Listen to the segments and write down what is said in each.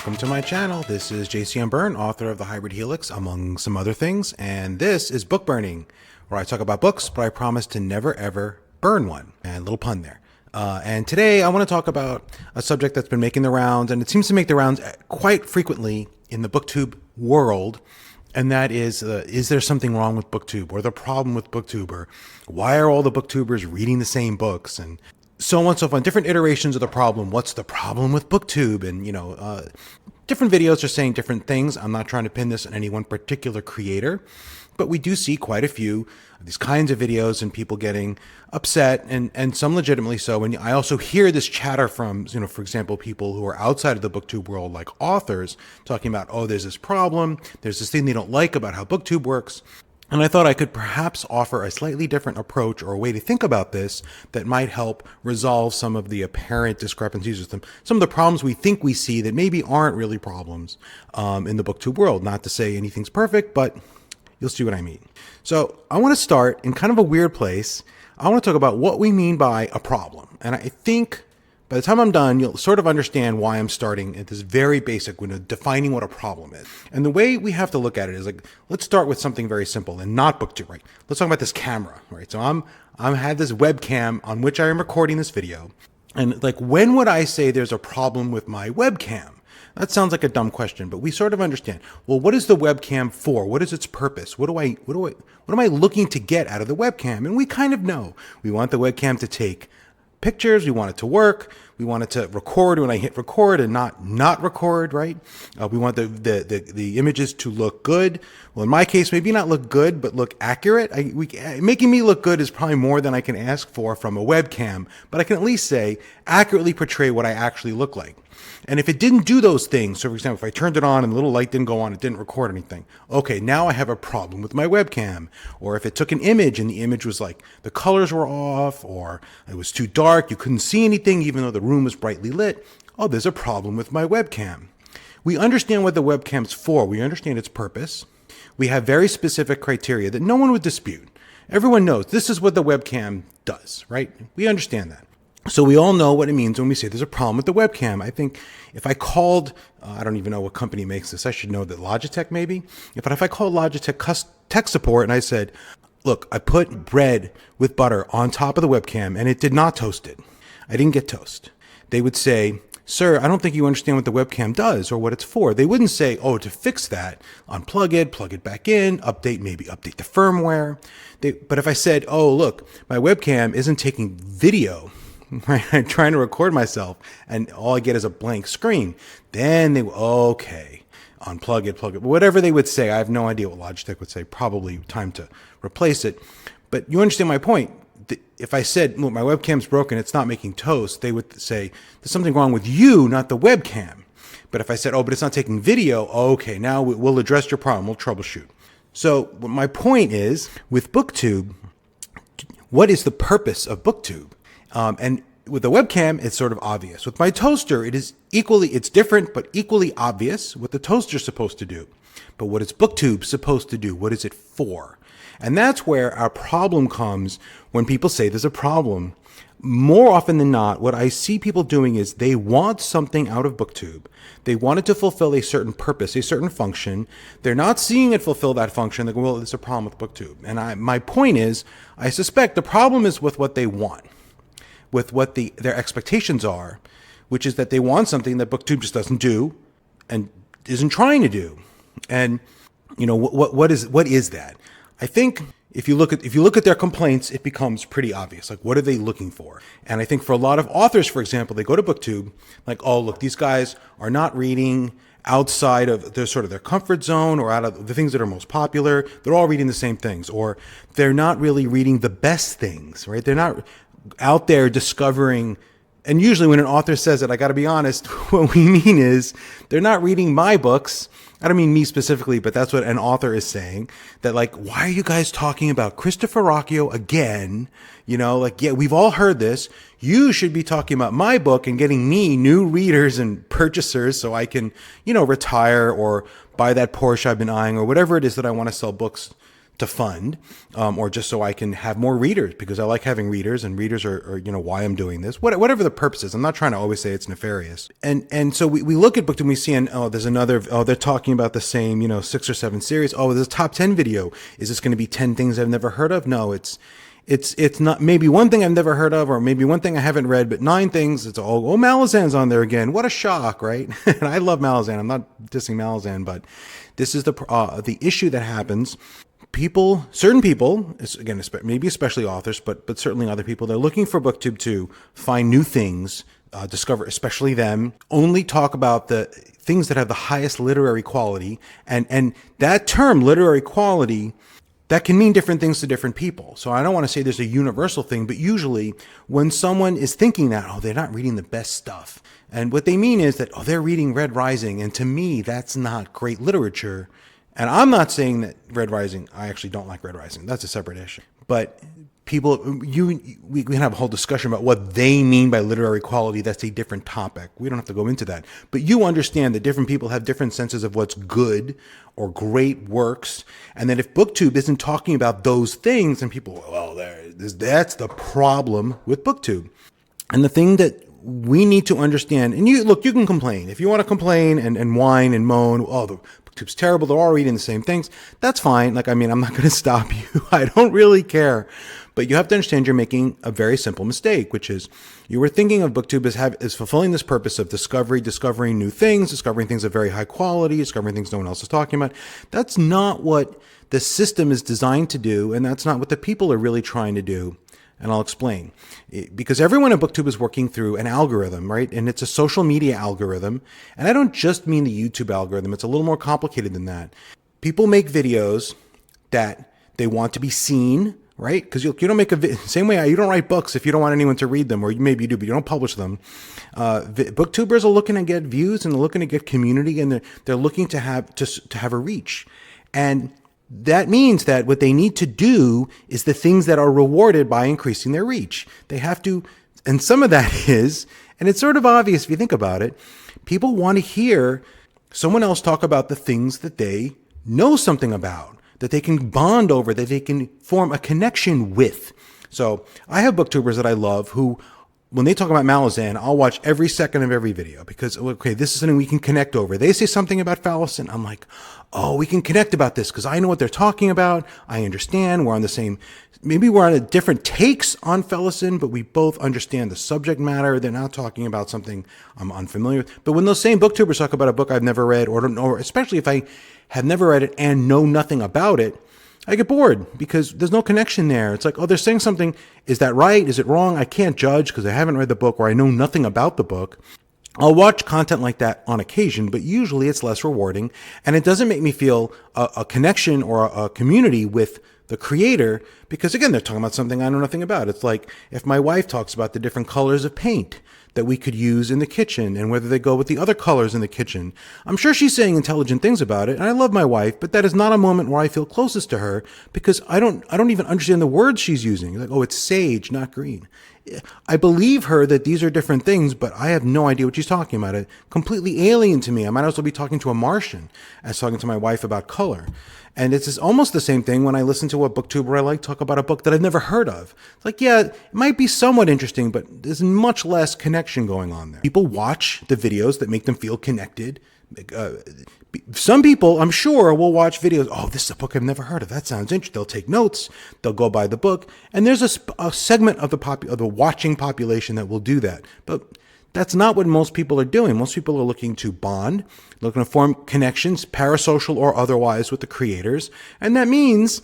Welcome to my channel. This is JCM Berne, author of The Hybrid Helix, among some other things, and this is Book Burning, where I talk about books, but I promise to never ever burn one. And a little pun there. And today I want to talk about a subject that's been making the rounds, and it seems to make the rounds quite frequently in the BookTube world, and that is there something wrong with BookTube, or the problem with BookTube, or why are all the BookTubers reading the same books, and so on and so forth. Different iterations of the problem. What's the problem with BookTube? And, different videos are saying different things. I'm not trying to pin this on any one particular creator, but we do see quite a few of these kinds of videos and people getting upset, and some legitimately so. And I also hear this chatter from, for example, people who are outside of the BookTube world, like authors, talking about, oh, there's this problem, there's this thing they don't like about how BookTube works. And I thought I could perhaps offer a slightly different approach or a way to think about this that might help resolve some of the apparent discrepancies with some of the problems we think we see that maybe aren't really problems in the BookTube world. Not to say anything's perfect, but you'll see what I mean. So I want to start in kind of a weird place. I want to talk about what we mean by a problem. And I think by the time I'm done, you'll sort of understand why I'm starting at this very basic when defining what a problem is. And the way we have to look at it is like, let's start with something very simple and not BookTube, right? Let's talk about this camera, right? So I'm had this webcam on which I am recording this video. And like, when would I say there's a problem with my webcam? That sounds like a dumb question, but we sort of understand. Well, what is the webcam for? What is its purpose? What am I looking to get out of the webcam? And we kind of know. We want the webcam to take pictures, we want it to work, we want it to record when I hit record and not record, right? We want the images to look good. Well, in my case, maybe not look good, but look accurate. Making me look good is probably more than I can ask for from a webcam, but I can at least say accurately portray what I actually look like. And if it didn't do those things, so for example, if I turned it on and the little light didn't go on, it didn't record anything. Okay, now I have a problem with my webcam. Or if it took an image and the image was like, the colors were off, or it was too dark, you couldn't see anything even though the room was brightly lit. Oh, there's a problem with my webcam. We understand what the webcam's for. We understand its purpose. We have very specific criteria that no one would dispute. Everyone knows this is what the webcam does, right? We understand that. So we all know what it means when we say there's a problem with the webcam. I think if I called, I don't even know what company makes this. I should know that Logitech maybe. But if I called Logitech tech support and I said, look, I put bread with butter on top of the webcam and it did not toast it. I didn't get toast. They would say, sir, I don't think you understand what the webcam does or what it's for. They wouldn't say, oh, to fix that, unplug it, plug it back in, maybe update the firmware. But if I said, oh, look, my webcam isn't taking video, right? I'm trying to record myself and all I get is a blank screen. Then okay, unplug it, plug it, whatever they would say. I have no idea what Logitech would say, probably time to replace it. But you understand my point. If I said, look, my webcam's broken, it's not making toast, they would say, there's something wrong with you, not the webcam. But if I said, oh, but it's not taking video, okay, now we'll address your problem, we'll troubleshoot. So my point is, with BookTube, what is the purpose of BookTube? And with the webcam, it's sort of obvious. With my toaster, it's different, but equally obvious what the toaster's supposed to do. But what is BookTube supposed to do? What is it for? And that's where our problem comes when people say there's a problem. More often than not, what I see people doing is they want something out of BookTube. They want it to fulfill a certain purpose, a certain function. They're not seeing it fulfill that function. They go, well, there's a problem with BookTube. And my point is, I suspect the problem is with what they want, with what their expectations are, which is that they want something that BookTube just doesn't do and isn't trying to do. And what is that? I think if you look at their complaints, it becomes pretty obvious. Like, what are they looking for? And I think for a lot of authors, for example, they go to BookTube like, oh, look, these guys are not reading outside of their comfort zone or out of the things that are most popular. They're all reading the same things, or they're not really reading the best things, right? They're not out there discovering. And usually when an author says it, I got to be honest, what we mean is they're not reading my books. I don't mean me specifically, but that's what an author is saying. That like, why are you guys talking about Christopher Rocchio again? Yeah, we've all heard this. You should be talking about my book and getting me new readers and purchasers so I can, retire or buy that Porsche I've been eyeing or whatever it is that I want to sell books to fund, or just so I can have more readers because I like having readers, and readers are why I'm doing this. Whatever the purpose is, I'm not trying to always say it's nefarious. And so we look at BookTube and we see, there's another. They're talking about the same 6 or 7 series. Oh, there's a top 10 video. Is this going to be 10 things I've never heard of? No, it's not maybe one thing I've never heard of, or maybe one thing I haven't read, but 9 things. It's all, Malazan's on there again. What a shock, right? And I love Malazan. I'm not dissing Malazan, but this is the issue that happens. Certain people, again, maybe especially authors, but certainly other people, they're looking for BookTube to find new things, discover, especially them, only talk about the things that have the highest literary quality. And that term, literary quality, that can mean different things to different people. So I don't want to say there's a universal thing, but usually when someone is thinking that, they're not reading the best stuff. And what they mean is that, they're reading Red Rising. And to me, that's not great literature. And I'm not saying that Red Rising, I actually don't like Red Rising. That's a separate issue. But we can have a whole discussion about what they mean by literary quality. That's a different topic. We don't have to go into that. But you understand that different people have different senses of what's good or great works. And that if BookTube isn't talking about those things, then people, that's the problem with BookTube. And the thing that we need to understand, and you can complain. If you want to complain and whine and moan, the BookTube's terrible, they're all reading the same things, that's fine. I'm not going to stop you. I don't really care. But you have to understand you're making a very simple mistake, which is you were thinking of BookTube as fulfilling this purpose of discovering new things, discovering things of very high quality, discovering things no one else is talking about. That's not what the system is designed to do, and that's not what the people are really trying to do. And I'll explain. Because everyone at BookTube is working through an algorithm, right? And it's a social media algorithm. And I don't just mean the YouTube algorithm. It's a little more complicated than that. People make videos that they want to be seen, right? Because you don't make same way you don't write books if you don't want anyone to read them, or maybe you do, but you don't publish them. Booktubers are looking to get views, and they're looking to get community, and they're looking to have a reach. And that means that what they need to do is the things that are rewarded by increasing their reach. They have to, and some of that is, and it's sort of obvious if you think about it, people want to hear someone else talk about the things that they know something about, that they can bond over, that they can form a connection with. So I have booktubers that I love who, when they talk about Malazan, I'll watch every second of every video because, this is something we can connect over. They say something about Fallason. I'm like, we can connect about this because I know what they're talking about. I understand. We're on the same, maybe we're on a different takes on Fallason, but we both understand the subject matter. They're not talking about something I'm unfamiliar with. But when those same booktubers talk about a book I've never read, or especially if I have never read it and know nothing about it, I get bored because there's no connection there. It's like, they're saying something. Is that right? Is it wrong? I can't judge because I haven't read the book or I know nothing about the book. I'll watch content like that on occasion, but usually it's less rewarding, and it doesn't make me feel a connection or a community with the creator because, again, they're talking about something I know nothing about. It's like if my wife talks about the different colors of paint that we could use in the kitchen and whether they go with the other colors in the kitchen. I'm sure she's saying intelligent things about it, and I love my wife, but that is not a moment where I feel closest to her because I don't even understand the words she's using. Like, it's sage, not green. I believe her that these are different things, but I have no idea what she's talking about. It's completely alien to me. I might as well be talking to a Martian as talking to my wife about color. And it's almost the same thing when I listen to a booktuber I like talk about a book that I've never heard of. It's like, yeah, it might be somewhat interesting, but there's much less connection going on there. People watch the videos that make them feel connected. Some people, I'm sure, will watch videos. This is a book I've never heard of. That sounds interesting. They'll take notes. They'll go buy the book. And there's a segment of the watching population that will do that. But that's not what most people are doing. Most people are looking to bond, looking to form connections, parasocial or otherwise, with the creators. And that means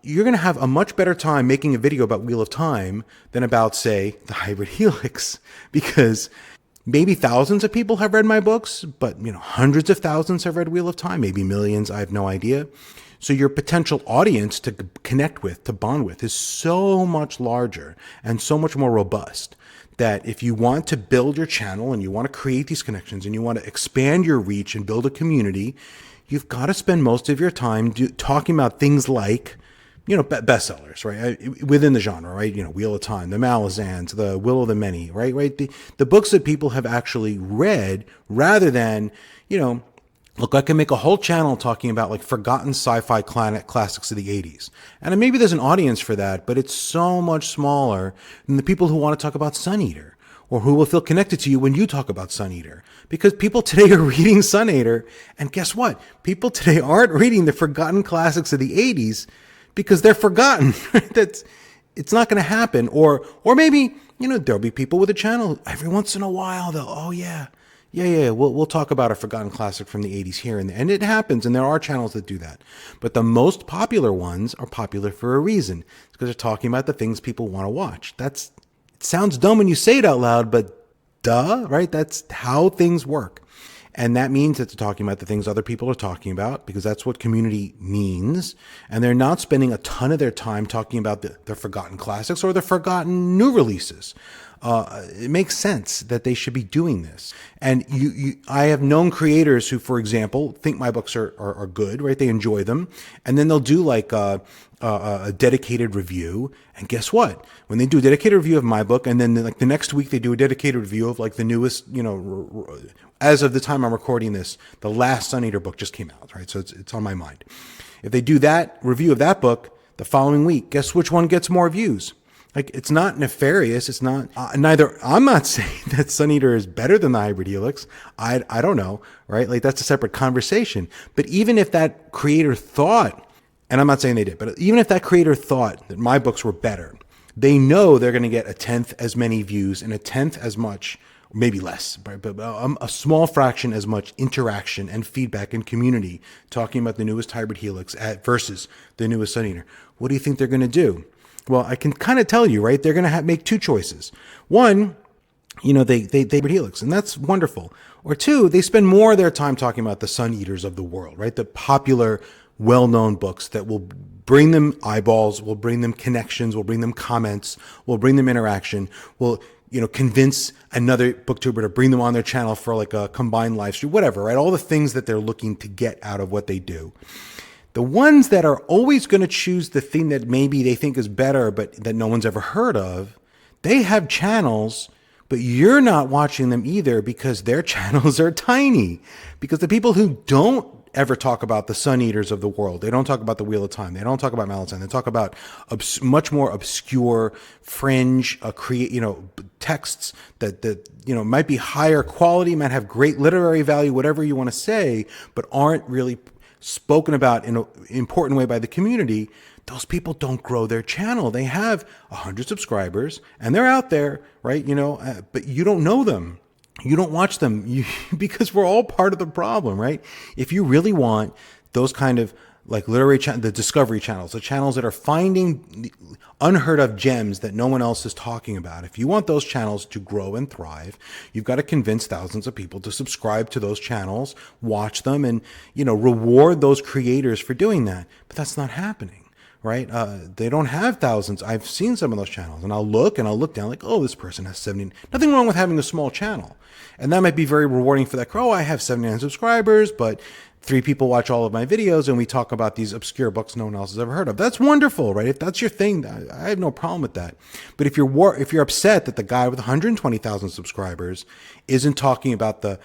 you're going to have a much better time making a video about Wheel of Time than about, say, the Hybrid Helix. Because maybe thousands of people have read my books, but hundreds of thousands have read Wheel of Time, maybe millions, I have no idea. So your potential audience to connect with, to bond with, is so much larger and so much more robust that if you want to build your channel and you want to create these connections and you want to expand your reach and build a community, you've got to spend most of your time talking about things like, bestsellers, right? Within the genre, right? Wheel of Time, the Malazans, the Will of the Many, right? The books that people have actually read rather than, Look, I can make a whole channel talking about like forgotten sci-fi classics of the 80s. And maybe there's an audience for that, but it's so much smaller than the people who want to talk about Sun Eater or who will feel connected to you when you talk about Sun Eater. Because people today are reading Sun Eater, and guess what? People today aren't reading the forgotten classics of the 80s because they're forgotten. It's not going to happen. Or maybe, there'll be people with a channel every once in a while. They'll, oh yeah, we'll talk about a forgotten classic from the 80s here and there. And it happens, and there are channels that do that. But the most popular ones are popular for a reason. It's because they're talking about the things people want to watch. It sounds dumb when you say it out loud, but duh, right? That's how things work. And that means that they're talking about the things other people are talking about, because that's what community means. And they're not spending a ton of their time talking about the forgotten classics or the forgotten new releases. It makes sense that they should be doing this. And I have known creators who, for example, think my books are good, right? They enjoy them. And then they'll do like a dedicated review. And guess what? When they do a dedicated review of my book, and then like the next week they do a dedicated review of like the newest, as of the time I'm recording this, the last Sun Eater book just came out, right? So it's on my mind. If they do that review of that book the following week, guess which one gets more views? Like, it's not nefarious. It's not, I'm not saying that Sun Eater is better than the Hybrid Helix. I don't know, right? Like, that's a separate conversation. But even if that creator thought, and I'm not saying they did, but even if that creator thought that my books were better, they know they're going to get a 10th as many views and a 10th as much, maybe less, but a small fraction as much interaction and feedback and community talking about the newest Hybrid Helix versus the newest Sun Eater. What do you think they're going to do? Well, I can kind of tell you, right? They're going to make two choices. One, they Hybrid Helix, and that's wonderful. Or two, they spend more of their time talking about the Sun Eaters of the world, right? The popular, well-known books that will bring them eyeballs, will bring them connections, will bring them comments, will bring them interaction, will convince another booktuber to bring them on their channel for like a combined live stream, whatever, right? All the things that they're looking to get out of what they do. The ones that are always going to choose the thing that maybe they think is better, but that no one's ever heard of, they have channels, but you're not watching them either because their channels are tiny. Because the people who don't ever talk about the Sun Eaters of the world, they don't talk about the Wheel of Time, they don't talk about Malazan, they talk about much more obscure, fringe, texts that might be higher quality, might have great literary value, whatever you want to say, but aren't really spoken about in an important way by the community. Those people don't grow their channel. They have 100 subscribers and they're out there, right? But you don't know them. You don't watch them because we're all part of the problem, right? If you really want those kind of like literary the discovery channels, the channels that are finding unheard of gems that no one else is talking about. If you want those channels to grow and thrive, you've got to convince thousands of people to subscribe to those channels, watch them, and, reward those creators for doing that. But that's not happening, right? They don't have thousands. I've seen some of those channels and I'll look down like, oh, this person has 70. Nothing wrong with having a small channel. And that might be very rewarding for that. Oh, I have 79 subscribers, but 3 people watch all of my videos and we talk about these obscure books no one else has ever heard of. That's wonderful, right? If that's your thing, I have no problem with that. But if you're upset that the guy with 120,000 subscribers isn't talking about the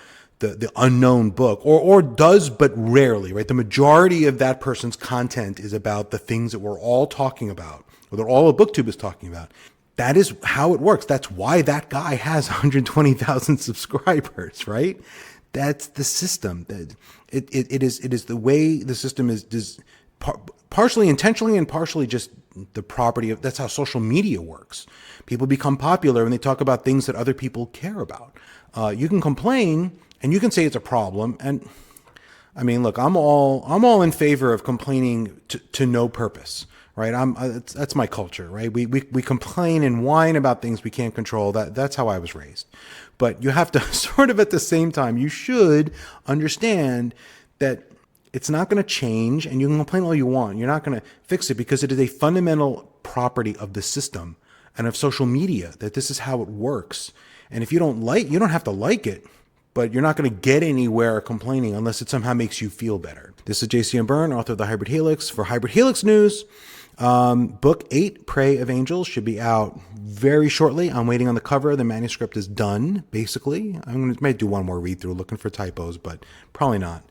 unknown book, or does but rarely, right? The majority of that person's content is about the things that we're all talking about, or that all of BookTube is talking about. That is how it works. That's why that guy has 120,000 subscribers, right? That's the system. It is the way the system is partially intentionally and partially just the property of, that's how social media works. People become popular when they talk about things that other people care about. You can complain and you can say it's a problem. And I mean, look, I'm all in favor of complaining to no purpose. Right, that's my culture. Right, we complain and whine about things we can't control. That's how I was raised. But you have to sort of at the same time, you should understand that it's not going to change, and you can complain all you want. You're not going to fix it because it is a fundamental property of the system and of social media that this is how it works. And if you don't have to like it, but you're not going to get anywhere complaining unless it somehow makes you feel better. This is JCM Berne, author of the Hybrid Helix. For Hybrid Helix News, book 8, Prey of Angels, should be out very shortly. I'm waiting on the cover. The manuscript is done, basically. Might do one more read through looking for typos, but probably not.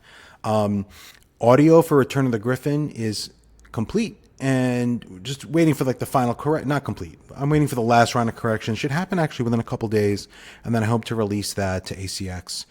Audio for Return of the Griffin is complete, and just waiting for like the final correct, not complete. I'm waiting for the last round of corrections. Should happen actually within a couple days, and then I hope to release that to ACX,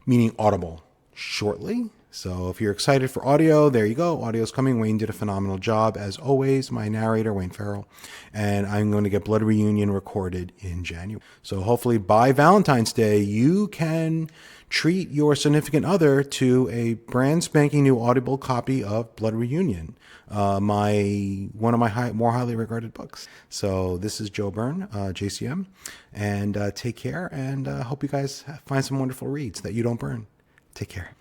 meaning Audible, shortly. So if you're excited for audio, there you go. Audio's coming. Wayne did a phenomenal job, as always. My narrator, Wayne Farrell. And I'm going to get Blood Reunion recorded in January. So hopefully by Valentine's Day, you can treat your significant other to a brand spanking new Audible copy of Blood Reunion, one of my more highly regarded books. So this is Joe Byrne, JCM, and take care, and hope you guys find some wonderful reads that you don't burn. Take care.